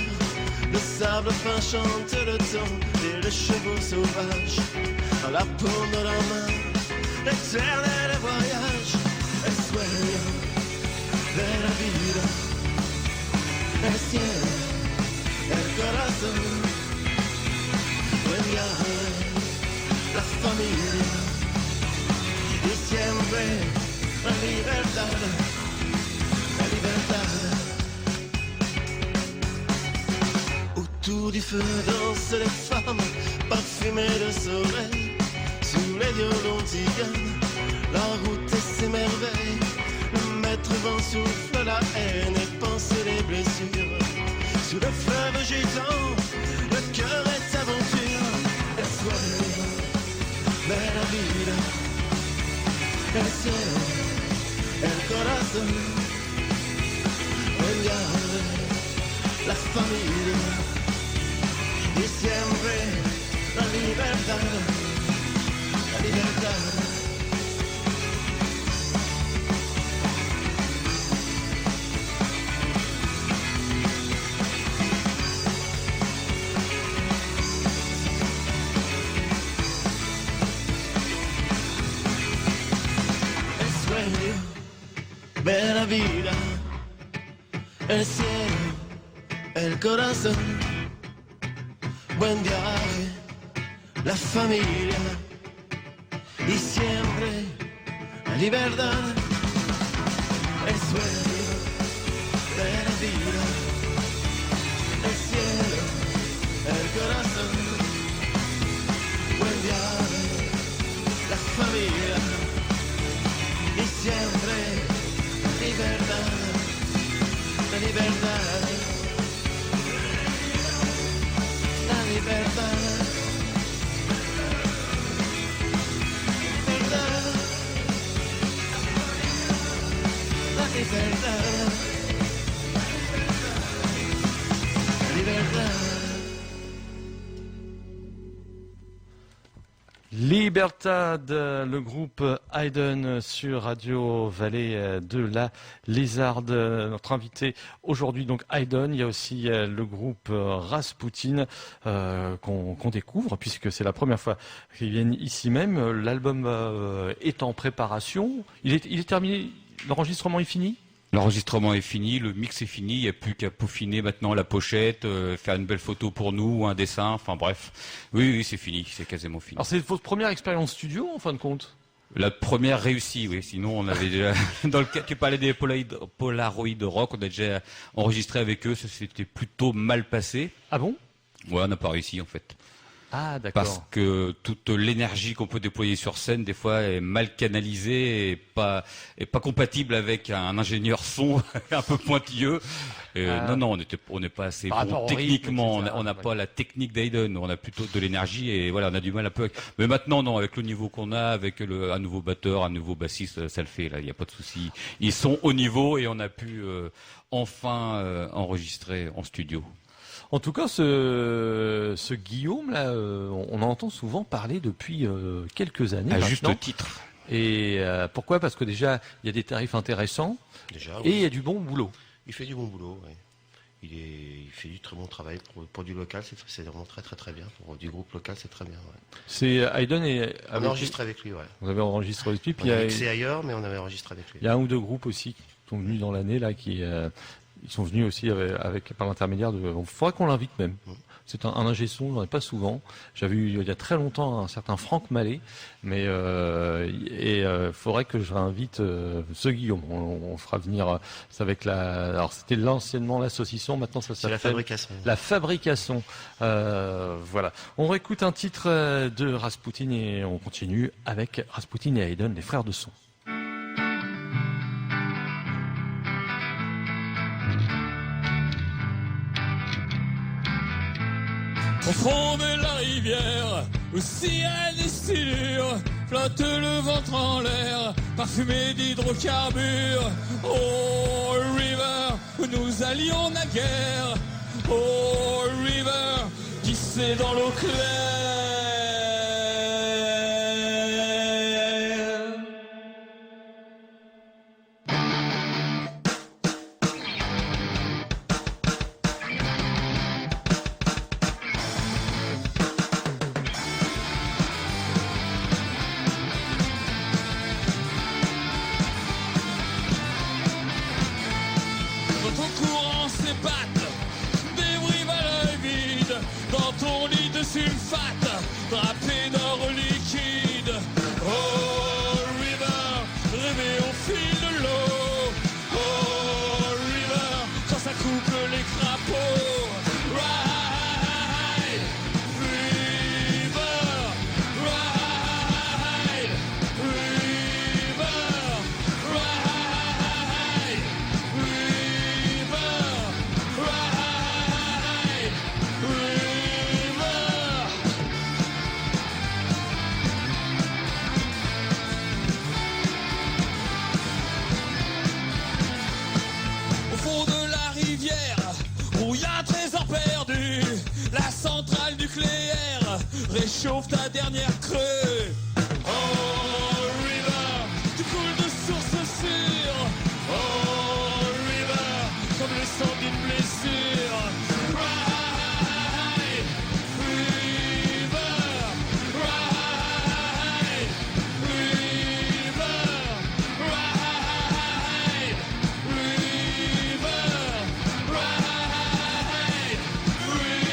Le sable fin chante le temps et les chevaux sauvages à la paume de la main, l'éternel voyage. El sueño de la vida, el cielo, el corazón, buen viaje, la familia y siempre la libertad, la libertad. Autour du feu dansent les femmes parfumées de soleil. Sous les violons tiganes, la route et ses merveilles. Le maître vent souffle la haine et pense les blessures. Sous le fleuve gitan, le cœur est aventure. El sueño de la vida, el cielo, el corazón, el viaje, la familia. Y siempre la libertad, la libertad. El sueño de la vida, el cielo, el corazón. Buen viaje, la familia y siempre la libertad. sueño de la vida, el cielo, el corazón, buen viaje, la familia y siempre libertad, la libertad, la libertad. Libertad, libertad. Libertad, le groupe Hayden sur Radio Vallée de la Lézarde. Notre invité aujourd'hui, donc Hayden. Il y a aussi le groupe Rasputin qu'on découvre puisque c'est la première fois qu'ils viennent ici même. L'album est en préparation. Il est terminé. L'enregistrement est fini ? L'enregistrement est fini, le mix est fini, il n'y a plus qu'à peaufiner maintenant la pochette, faire une belle photo pour nous, un dessin, enfin bref. Oui, c'est fini, c'est quasiment fini. Alors c'est votre première expérience studio en fin de compte ? La première réussie, oui, sinon on avait déjà, dans le cas, tu parlais des Polaroid Rock, on a déjà enregistré avec eux, ça s'était plutôt mal passé. Ah bon ? Ouais, on n'a pas réussi en fait. Ah, d'accord. Parce que toute l'énergie qu'on peut déployer sur scène, des fois, est mal canalisée et pas compatible avec un ingénieur son un peu pointilleux. Non, on n'est pas assez bon techniquement. On n'a pas la technique d'Hayden. On a plutôt de l'énergie et voilà, on a du mal un peu. Mais maintenant, non, avec le niveau qu'on a, avec un nouveau batteur, un nouveau bassiste, ça le fait. Là, il n'y a pas de souci. Ils sont au niveau et on a pu enfin enregistrer en studio. En tout cas, ce Guillaume là, on en entend souvent parler depuis quelques années. À maintenant. Juste titre. Et pourquoi ? Parce que déjà, il y a des tarifs intéressants Déjà, et il y a du bon boulot. Il fait du bon boulot, oui. Il fait du très bon travail pour du local, c'est vraiment très très très bien. Pour du groupe local, c'est très bien. Ouais. C'est Hayden et on a enregistré avec lui, ouais. Vous avez enregistré avec lui. On a mixé ailleurs, mais on avait enregistré avec lui. Il y a un ou deux groupes aussi qui sont venus dans l'année là, ils sont venus aussi avec par l'intermédiaire de. Il faudrait qu'on l'invite même. C'est un ingé son, j'en ai pas souvent. J'avais eu il y a très longtemps un certain Franck Mallet, mais faudrait que je réinvite ce Guillaume. On fera venir ça avec alors c'était l'anciennement l'association, maintenant ça s'appelle la fabrication. La fabrication. Voilà. On réécoute un titre de Rasputin et on continue avec Rasputin et Hayden, les frères de son. Au fond de la rivière, où ciel et stylure, flotte le ventre en l'air, parfumé d'hydrocarbures. Oh, river, où nous allions naguère. Oh, river, qui c'est dans l'eau claire. Sulfate, drapé d'or liquide. Oh, river, rêver au fil de l'eau. Oh, river, quand ça coupe les crapauds. Ride, river, ride, river, ride, river, ride, river. Nucléaire réchauffe ta dernière creux. Oh, river, tu coules de source sûre. Oh, river, comme le sang d'une blessure. Ride, river, ride, river, ride, river, ride, river.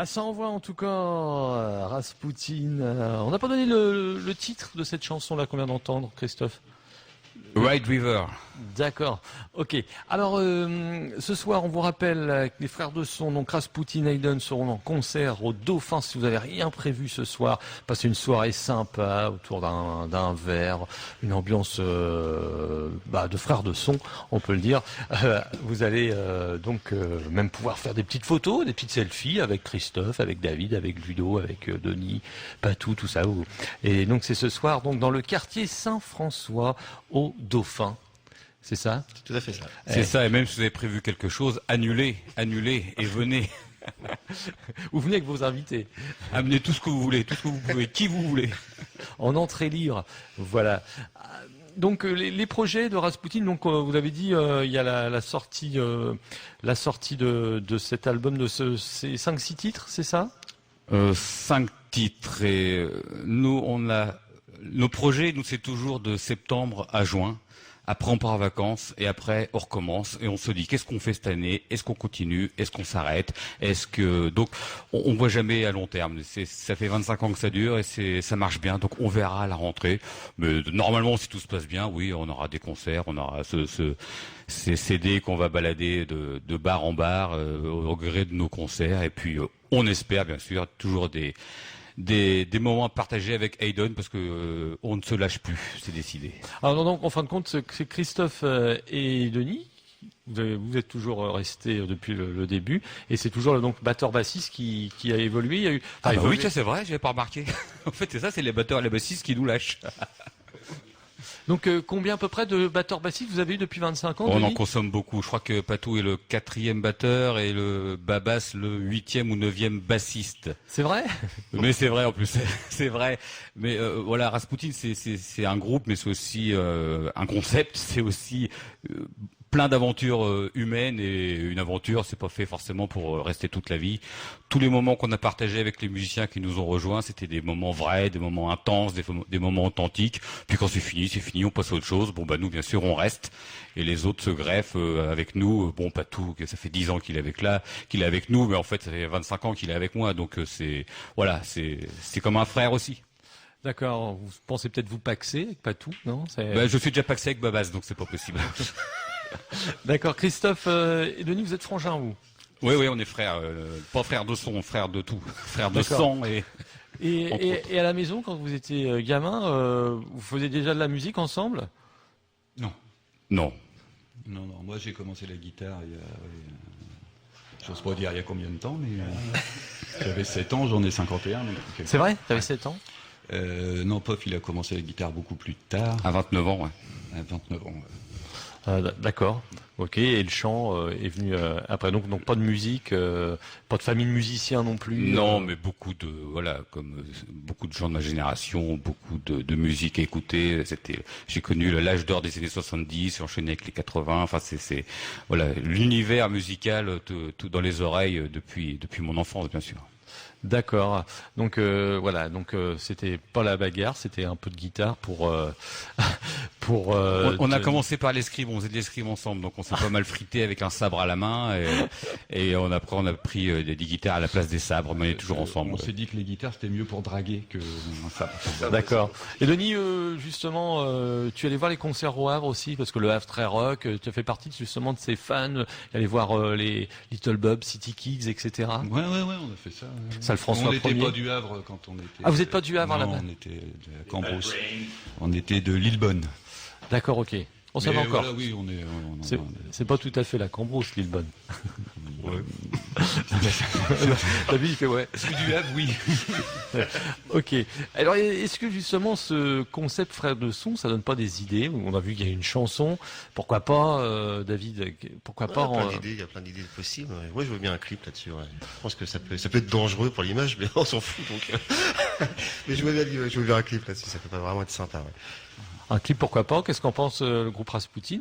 Ah, ça envoie en tout cas Rasputin. On n'a pas donné le titre de cette chanson-là qu'on vient d'entendre, Christophe. Ride River. D'accord. Ok. Alors, ce soir, on vous rappelle que les frères de son, donc Rasputin et Hayden, seront en concert au Dauphin. Si vous n'avez rien prévu ce soir, passez une soirée sympa autour d'un verre, une ambiance de frères de son, on peut le dire. Vous allez donc même pouvoir faire des petites photos, des petites selfies avec Christophe, avec David, avec Ludo, avec Denis, Patou, tout ça. Et donc c'est ce soir donc dans le quartier Saint-François au Dauphin. C'est ça? C'est tout à fait ça. C'est ça, et même si vous avez prévu quelque chose, annulez, et venez. Vous venez avec vos invités. Amenez tout ce que vous voulez, tout ce que vous pouvez, qui vous voulez. En entrée libre, voilà. Donc les projets de Rasputin, donc vous l'avez dit, il y a la sortie de cet album de ces 5-6 titres, c'est ça? 5 titres, et nous, nos projets, nous, c'est toujours de septembre à juin. Après, on part en vacances et après, on recommence et on se dit qu'est-ce qu'on fait cette année? Est-ce qu'on continue? Est-ce qu'on s'arrête? Donc, on voit jamais à long terme. Ça fait 25 ans que ça dure et ça marche bien. Donc, on verra à la rentrée. Mais normalement, si tout se passe bien, oui, on aura des concerts, on aura ces CD qu'on va balader de bar en bar au gré de nos concerts. Et puis, on espère bien sûr toujours des moments à partager avec Hayden parce que on ne se lâche plus, c'est décidé. Alors donc en fin de compte, c'est Christophe et Denis. Vous êtes toujours restés depuis le début et c'est toujours le donc batteur bassiste qui a évolué. Il y a eu. Oui, ça c'est vrai, j'avais pas remarqué. En fait, c'est ça, c'est les batteurs et les bassistes qui nous lâchent. Donc combien à peu près de batteurs bassistes vous avez eu depuis 25 ans? On en consomme beaucoup. Je crois que Patou est le 4e batteur et le Babas le 8e ou 9e bassiste. C'est vrai? Mais c'est vrai en plus, c'est vrai. Mais voilà, Rasputin c'est un groupe, mais c'est aussi un concept, c'est aussi plein d'aventures humaines, et une aventure, c'est pas fait forcément pour rester toute la vie. Tous les moments qu'on a partagés avec les musiciens qui nous ont rejoints, c'était des moments vrais, des moments intenses, des moments authentiques. Puis quand c'est fini, on passe à autre chose. Bon, nous, bien sûr, on reste. Et les autres se greffent avec nous. Bon, pas tout, ça fait 10 ans qu'il est avec nous, mais en fait, ça fait 25 ans qu'il est avec moi. Donc, c'est comme un frère aussi. D'accord. Vous pensez peut-être vous paxer avec Patou, non? Je suis déjà paxé avec Babas, donc c'est pas possible. D'accord. Christophe et Denis, vous êtes frangins, vous? Oui, on est frères. Pas frères de son, frères de tout. Frères de sang et à la maison, quand vous étiez gamin, vous faisiez déjà de la musique ensemble? Non. Moi, j'ai commencé la guitare j'ose pas dire il y a combien de temps, mais j'avais 7 ans, j'en ai 51. C'est vrai? T'avais 7 ans? Non, Pof, il a commencé la guitare beaucoup plus tard. À 29 ans, ouais. À 29 ans, ouais. D'accord, ok. Et le chant est venu après, donc pas de musique, pas de famille de musiciens non plus. Non, mais comme beaucoup de gens de ma génération, beaucoup de musique à écouter. J'ai connu l'âge d'or des années 70, j'ai enchaîné avec les 80. Enfin, c'est l'univers musical tout dans les oreilles depuis mon enfance, bien sûr. D'accord. Donc c'était pas la bagarre, c'était un peu de guitare pour. On a commencé par l'escrime, on faisait de l'escrime ensemble, donc on s'est pas mal frité avec un sabre à la main et on a pris des guitares à la place des sabres, mais on est toujours ensemble. On s'est dit que les guitares c'était mieux pour draguer que un sabre. D'accord. Et Denis, justement, tu allais voir les concerts au Havre aussi, parce que le Havre très rock, tu as fait partie justement de ces fans, aller voir les Little Bob, City Kids, etc. Ouais, on a fait ça. Ça, le François on n'était Ier. pas du Havre quand on était. Ah, vous n'êtes pas du Havre là-bas? Non, on était de Cambrousse. On était de Lillebonne. D'accord, ok. On savait encore. Voilà, oui, C'est pas tout à fait la Cambrousse, Lillebonne. Ouais. David, il fait ouais. C'est du Havre, oui. Ok. Alors, est-ce que justement ce concept frère de son, ça donne pas des idées? On a vu qu'il y a une chanson. Pourquoi pas, David? Pourquoi pas? Il y a plein d'idées possibles. Moi, je veux bien un clip là-dessus. Ouais. Je pense que ça peut être dangereux pour l'image, mais on s'en fout. Donc. Mais je veux bien un clip là-dessus. Ça peut vraiment être sympa. Ouais. Un clip, pourquoi pas? Qu'est-ce qu'en pense le groupe Rasputin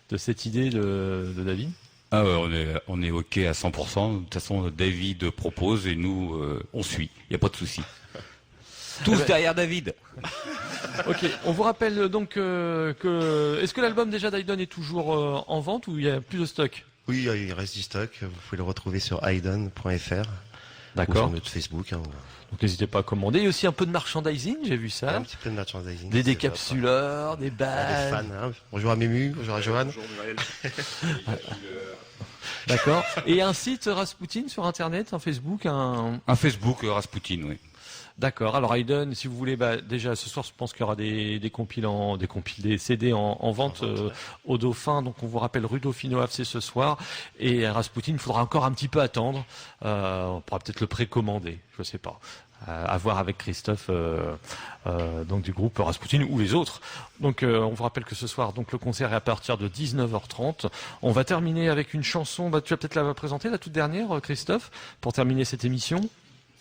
de cette idée de David? Ah ouais, on est ok à 100%. De toute façon, David propose et nous, on suit. Il n'y a pas de souci. Tous derrière David. Ok, on vous rappelle donc est-ce que l'album déjà d'Hayden est toujours en vente ou il y a plus de stock? Oui, il reste du stock. Vous pouvez le retrouver sur hayden.fr. D'accord. Ou sur notre Facebook. Hein. Donc n'hésitez pas à commander. Il y a aussi un peu de merchandising, j'ai vu ça. Un petit peu de merchandising. Des décapsuleurs, des badges. Des fans. Hein. Bonjour à Mému, bonjour à Johan. Bonjour Muriel. D'accord. Et un site Rasputin sur Internet, un Facebook, Un Facebook Rasputin, oui. D'accord. Alors Aiden, si vous voulez, déjà ce soir, je pense qu'il y aura des CD en vente au Dauphin. Donc on vous rappelle rue Dauphine au AFC ce soir. Et Rasputin, il faudra encore un petit peu attendre. On pourra peut-être le précommander, je sais pas. À voir avec Christophe, donc du groupe Rasputin ou les autres. Donc on vous rappelle que ce soir, donc le concert est à partir de 19h30. On va terminer avec une chanson. Tu vas peut-être la présenter, la toute dernière, Christophe, pour terminer cette émission.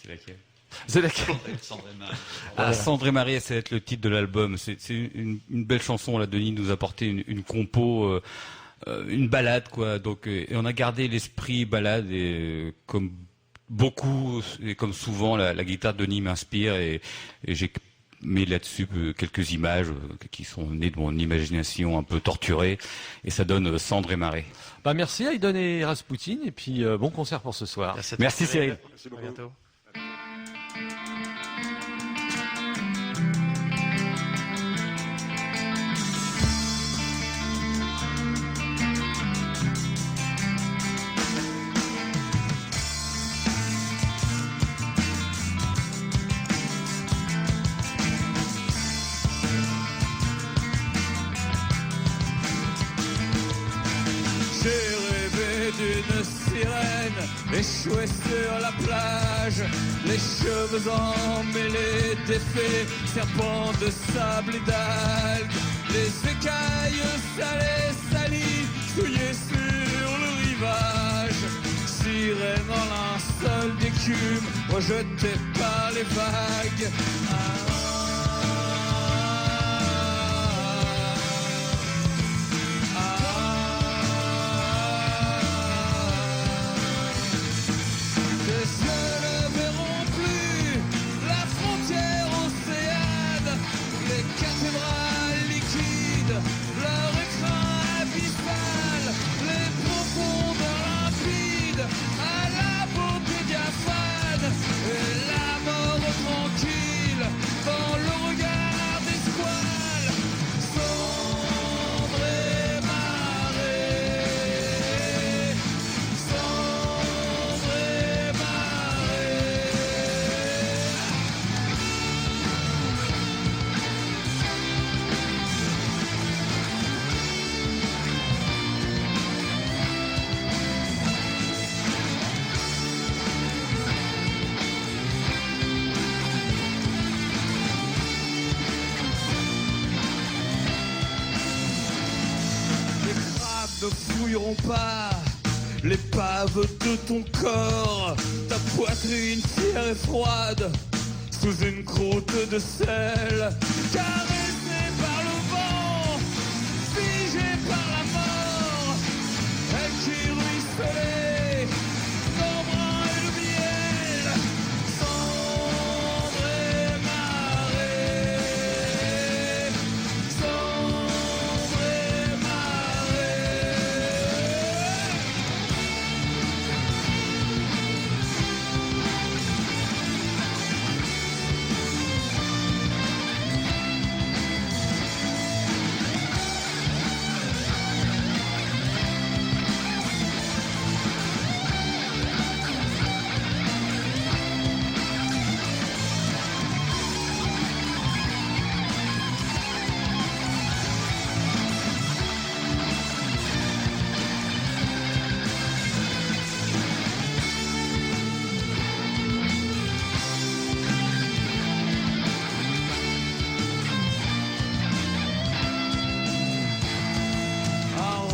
C'est laquelle? C'est laquelle? Cendre et Marie, ça va être le titre de l'album. C'est une belle chanson. Là, Denis nous a apporté une compo, une balade, quoi. Donc, et on a gardé l'esprit balade et comme beaucoup et comme souvent, la guitare de Denis m'inspire et j'ai mis là-dessus quelques images qui sont nées de mon imagination un peu torturée et ça donne Cendre et Marée. Merci Aiden et Rasputin et puis bon concert pour ce soir. Merci Cyril. Merci beaucoup. À bientôt. D'une sirène échouée sur la plage, les cheveux emmêlés d'effets, serpents de sable et d'algues, les écailles salées, salies, souillées sur le rivage, sirène en linceul d'écume, rejetée par les vagues. Ne fouilleront pas l'épave de ton corps, ta poitrine fière et froide, sous une croûte de sel, caressée par le vent, figée par la mort, elle qui ruisselait, l'embrun et le miel, cendre et marée, cendre et marée.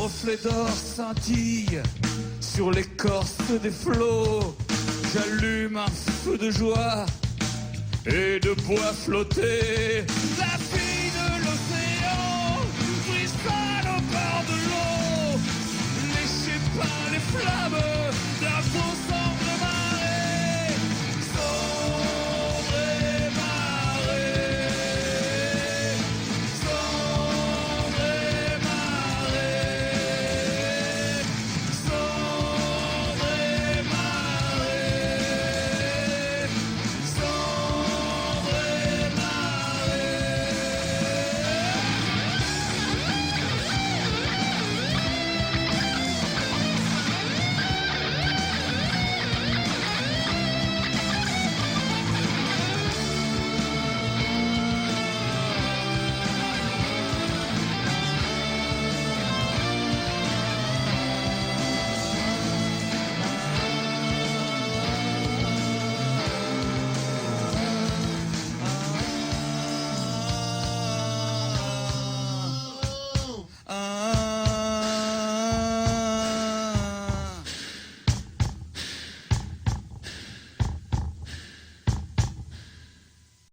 reflet d'or scintille sur l'écorce des flots. J'allume un feu de joie et de bois flotté. La